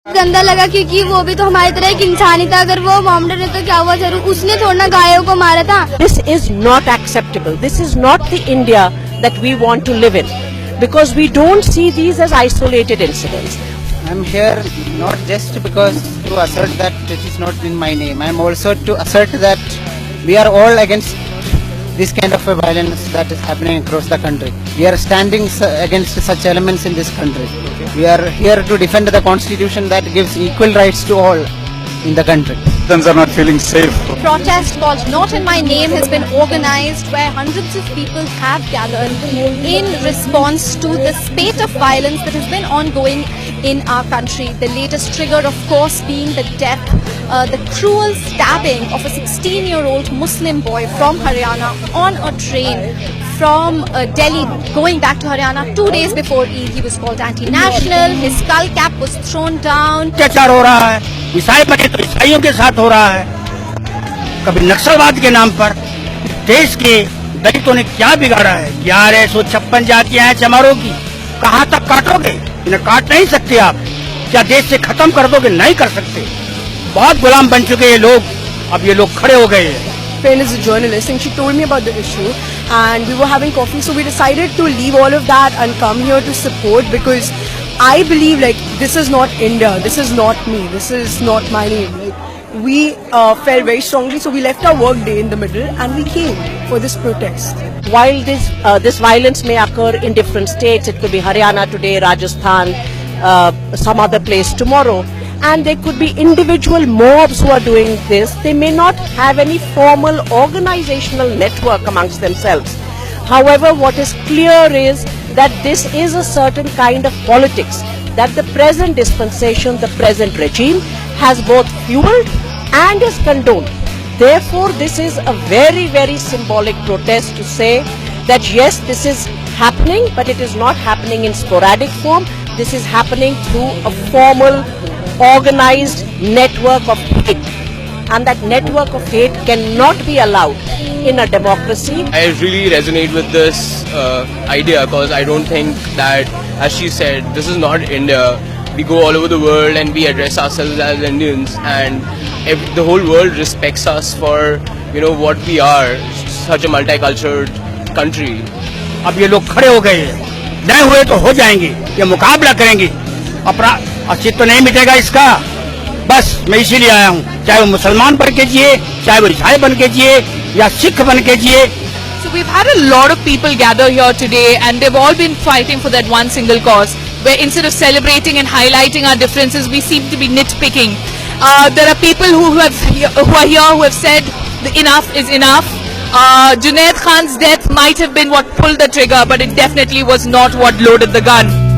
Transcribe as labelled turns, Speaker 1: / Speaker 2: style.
Speaker 1: गंदा लगा क्योंकि वो भी तो हमारी तरह एक इंसान ही था। अगर वो मोहम्मद है तो क्या हुआ, जरूर उसने थोड़ा ना गायों को मारा था।
Speaker 2: This is not acceptable. This is not the India that we want to live in, because we don't see these as isolated incidents.
Speaker 3: I'm here not just because to assert that it is not in my name. I'm also to assert that we are all against this kind of a violence that is happening across the country. We are standing against such elements in this country. We are here to defend the constitution that gives equal rights to all in the country.
Speaker 4: Citizens are not feeling safe.
Speaker 5: Protest called Not in My Name has been organized where hundreds of people have gathered in response to the spate of violence that has been ongoing in our country. The latest trigger, of course, being the death, the cruel stabbing of a 16-year-old Muslim boy from Haryana on a train from Delhi going back to Haryana 2 days before Eid. He was called anti-national, his skull cap was thrown down.
Speaker 6: अत्याचार हो रहा है, ईसाई बने तो ईसाइयों के साथ हो रहा है, कभी नक्सलवाद के नाम पर। देश के दलितों ने क्या बिगाड़ा है? 1156 जातियां हैं चमारों की, कहाँ तक काटोगे? इन्हें काट नहीं सकते आप। क्या देश से खत्म कर दोगे? नहीं कर सकते। बहुत गुलाम बन चुके ये लोग, अब ये लोग खड़े हो गए हैं।
Speaker 7: Friend is a journalist and she told me about the issue and we were having coffee, so we decided to leave all of that and come here to support, because I believe like this is not India, this is not me, this is not my name. Like, we felt very strongly, so we left our work day in the middle and we came for this protest.
Speaker 2: While this violence may occur in different states, it could be Haryana today, Rajasthan, some other place tomorrow, and there could be individual mobs who are doing this. They may not have any formal organizational network amongst themselves. However, what is clear is that this is a certain kind of politics that the present dispensation, the present regime has both fueled and is condoned. Therefore, this is a very, very symbolic protest to say that yes, this is happening, but it is not happening in sporadic form. This is happening through a formal, organized network of hate. And that network of hate cannot be allowed in a democracy.
Speaker 8: I really resonate with this idea because I don't think that, as she said, this is not India. We go all over the world and we address ourselves as Indians, and the whole world respects us for, you know, what we are, such a multicultural country.
Speaker 6: अब ये लोग खड़े हो गए हैं, नहीं हुए तो हो जाएंगे, ये मुकाबला करेंगे। अपराध अस्तित्व नहीं मिटेगा इसका। बस मैं इसीलिए आया हूँ, चाहे वो मुसलमान बन के जिए, चाहे वो ईसाई बन के जिए या सिख बन के जिए।
Speaker 9: So we've had a lot of people gather here today and they've all been fighting for that one single cause, where instead of celebrating and highlighting our differences, we seem to be nitpicking. There are people who are here who have said enough is enough. Junaid Khan's death might have been what pulled the trigger, but it definitely was not what loaded the gun.